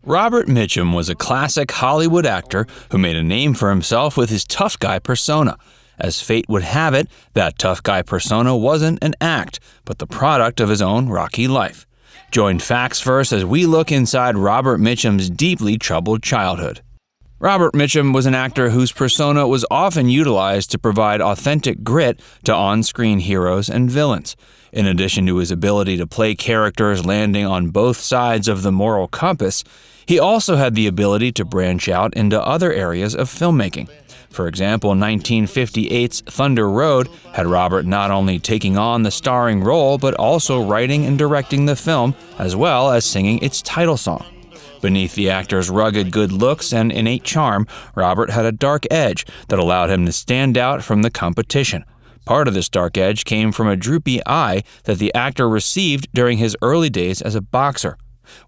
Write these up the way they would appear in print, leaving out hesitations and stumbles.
Robert Mitchum was a classic Hollywood actor who made a name for himself with his tough guy persona. As fate would have it, that tough guy persona wasn't an act, but the product of his own rocky life. Join Facts First as we look inside Robert Mitchum's deeply troubled childhood. Robert Mitchum was an actor whose persona was often utilized to provide authentic grit to on-screen heroes and villains. In addition to his ability to play characters landing on both sides of the moral compass, he also had the ability to branch out into other areas of filmmaking. For example, 1958's Thunder Road had Robert not only taking on the starring role, but also writing and directing the film, as well as singing its title song. Beneath the actor's rugged good looks and innate charm, Robert had a dark edge that allowed him to stand out from the competition. Part of this dark edge came from a droopy eye that the actor received during his early days as a boxer.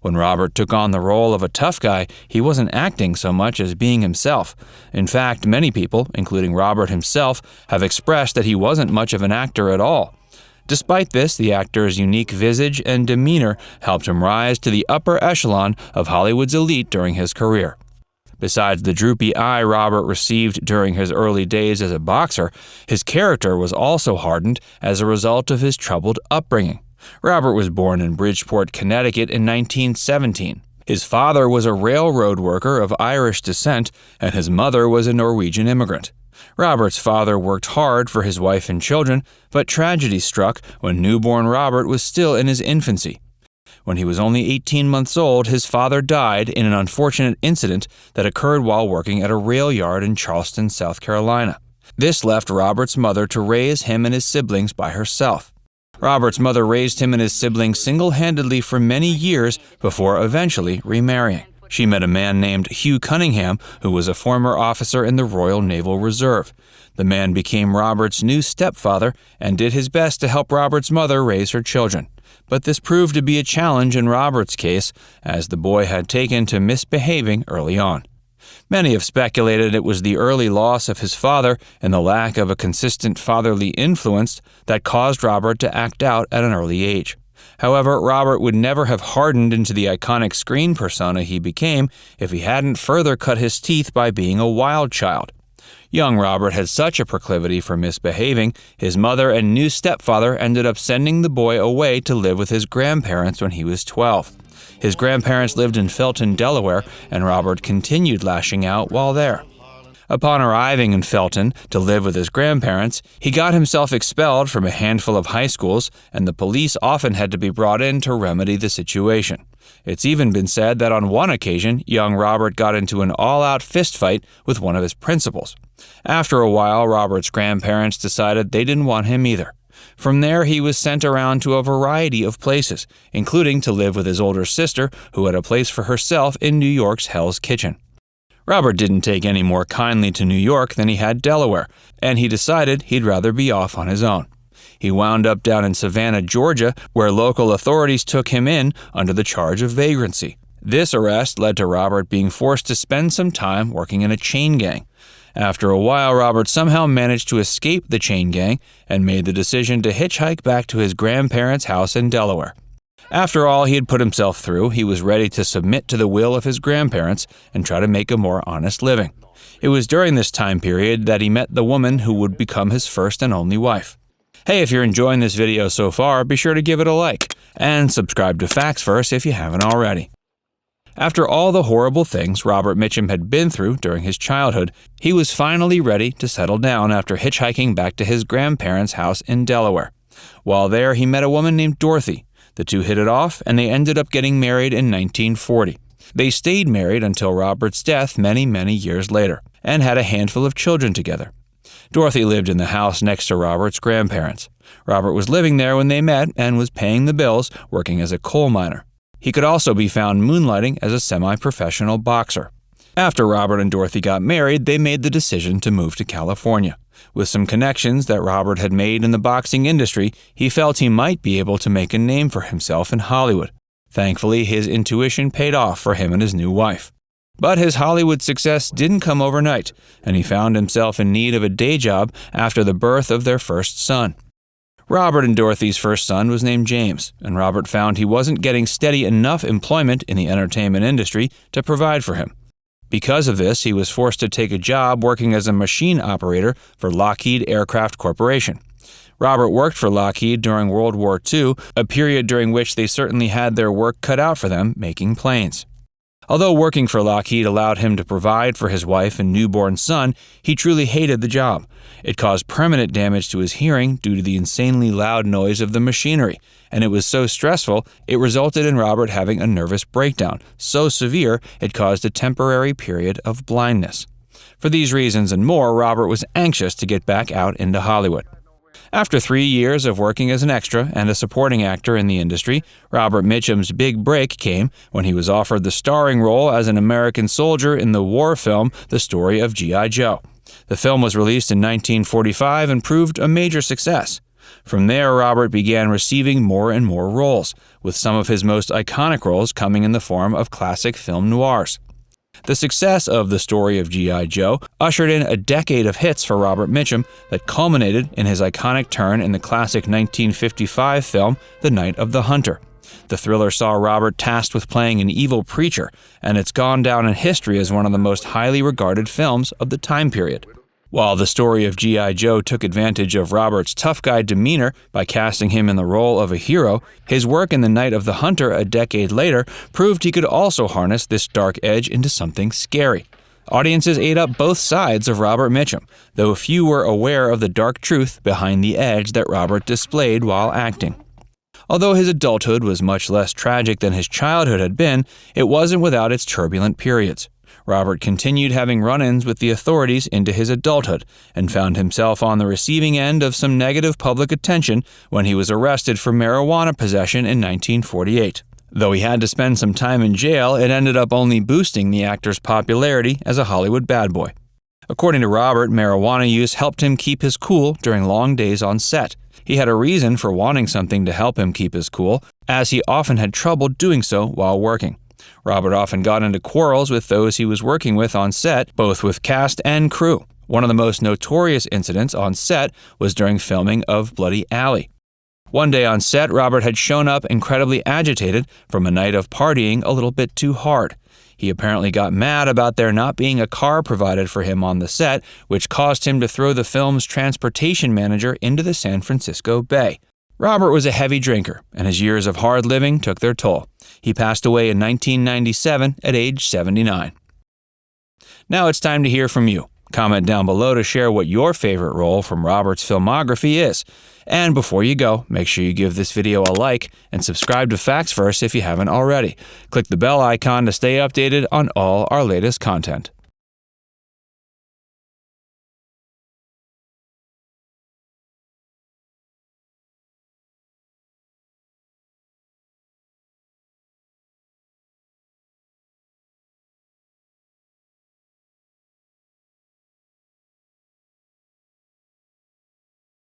When Robert took on the role of a tough guy, he wasn't acting so much as being himself. In fact, many people, including Robert himself, have expressed that he wasn't much of an actor at all. Despite this, the actor's unique visage and demeanor helped him rise to the upper echelon of Hollywood's elite during his career. Besides the droopy eye Robert received during his early days as a boxer, his character was also hardened as a result of his troubled upbringing. Robert was born in Bridgeport, Connecticut in 1917. His father was a railroad worker of Irish descent, and his mother was a Norwegian immigrant. Robert's father worked hard for his wife and children, but tragedy struck when newborn Robert was still in his infancy. When he was only 18 months old, his father died in an unfortunate incident that occurred while working at a rail yard in Charleston, South Carolina. This left Robert's mother to raise him and his siblings by herself. Robert's mother raised him and his siblings single-handedly for many years before eventually remarrying. She met a man named Hugh Cunningham, who was a former officer in the Royal Naval Reserve. The man became Robert's new stepfather and did his best to help Robert's mother raise her children. But this proved to be a challenge in Robert's case, as the boy had taken to misbehaving early on. Many have speculated it was the early loss of his father and the lack of a consistent fatherly influence that caused Robert to act out at an early age. However, Robert would never have hardened into the iconic screen persona he became if he hadn't further cut his teeth by being a wild child. Young Robert had such a proclivity for misbehaving, his mother and new stepfather ended up sending the boy away to live with his grandparents when he was 12. His grandparents lived in Felton, Delaware, and Robert continued lashing out while there. Upon arriving in Felton to live with his grandparents, he got himself expelled from a handful of high schools, and the police often had to be brought in to remedy the situation. It's even been said that on one occasion, young Robert got into an all-out fistfight with one of his principals. After a while, Robert's grandparents decided they didn't want him either. From there, he was sent around to a variety of places, including to live with his older sister, who had a place for herself in New York's Hell's Kitchen. Robert didn't take any more kindly to New York than he had Delaware, and he decided he'd rather be off on his own. He wound up down in Savannah, Georgia, where local authorities took him in under the charge of vagrancy. This arrest led to Robert being forced to spend some time working in a chain gang. After a while, Robert somehow managed to escape the chain gang and made the decision to hitchhike back to his grandparents' house in Delaware. After all he had put himself through, he was ready to submit to the will of his grandparents and try to make a more honest living. It was during this time period that he met the woman who would become his first and only wife. Hey, if you're enjoying this video so far, be sure to give it a like, and subscribe to Facts First if you haven't already. After all the horrible things Robert Mitchum had been through during his childhood, he was finally ready to settle down after hitchhiking back to his grandparents' house in Delaware. While there, he met a woman named Dorothy. The two hit it off, and they ended up getting married in 1940. They stayed married until Robert's death many years later, and had a handful of children together. Dorothy lived in the house next to Robert's grandparents. Robert was living there when they met and was paying the bills, working as a coal miner. He could also be found moonlighting as a semi-professional boxer. After Robert and Dorothy got married, they made the decision to move to California. With some connections that Robert had made in the boxing industry, he felt he might be able to make a name for himself in Hollywood. Thankfully, his intuition paid off for him and his new wife. But his Hollywood success didn't come overnight, and he found himself in need of a day job after the birth of their first son. Robert and Dorothy's first son was named James, and Robert found he wasn't getting steady enough employment in the entertainment industry to provide for him. Because of this, he was forced to take a job working as a machine operator for Lockheed Aircraft Corporation. Robert worked for Lockheed during World War II, a period during which they certainly had their work cut out for them making planes. Although working for Lockheed allowed him to provide for his wife and newborn son, he truly hated the job. It caused permanent damage to his hearing due to the insanely loud noise of the machinery, and it was so stressful it resulted in Robert having a nervous breakdown, so severe it caused a temporary period of blindness. For these reasons and more, Robert was anxious to get back out into Hollywood. After 3 years of working as an extra and a supporting actor in the industry, Robert Mitchum's big break came when he was offered the starring role as an American soldier in the war film The Story of G.I. Joe. The film was released in 1945 and proved a major success. From there, Robert began receiving more and more roles, with some of his most iconic roles coming in the form of classic film noirs. The success of The Story of G.I. Joe ushered in a decade of hits for Robert Mitchum that culminated in his iconic turn in the classic 1955 film The Night of the Hunter. The thriller saw Robert tasked with playing an evil preacher, and it's gone down in history as one of the most highly regarded films of the time period. While The Story of G.I. Joe took advantage of Robert's tough guy demeanor by casting him in the role of a hero, his work in The Night of the Hunter a decade later proved he could also harness this dark edge into something scary. Audiences ate up both sides of Robert Mitchum, though few were aware of the dark truth behind the edge that Robert displayed while acting. Although his adulthood was much less tragic than his childhood had been, it wasn't without its turbulent periods. Robert continued having run-ins with the authorities into his adulthood and found himself on the receiving end of some negative public attention when he was arrested for marijuana possession in 1948. Though he had to spend some time in jail, it ended up only boosting the actor's popularity as a Hollywood bad boy. According to Robert, marijuana use helped him keep his cool during long days on set. He had a reason for wanting something to help him keep his cool, as he often had trouble doing so while working. Robert often got into quarrels with those he was working with on set, both with cast and crew. One of the most notorious incidents on set was during filming of Bloody Alley. One day on set, Robert had shown up incredibly agitated from a night of partying a little bit too hard. He apparently got mad about there not being a car provided for him on the set, which caused him to throw the film's transportation manager into the San Francisco Bay. Robert was a heavy drinker, and his years of hard living took their toll. He passed away in 1997 at age 79. Now it's time to hear from you. Comment down below to share what your favorite role from Robert's filmography is. And before you go, make sure you give this video a like and subscribe to Facts First if you haven't already. Click the bell icon to stay updated on all our latest content.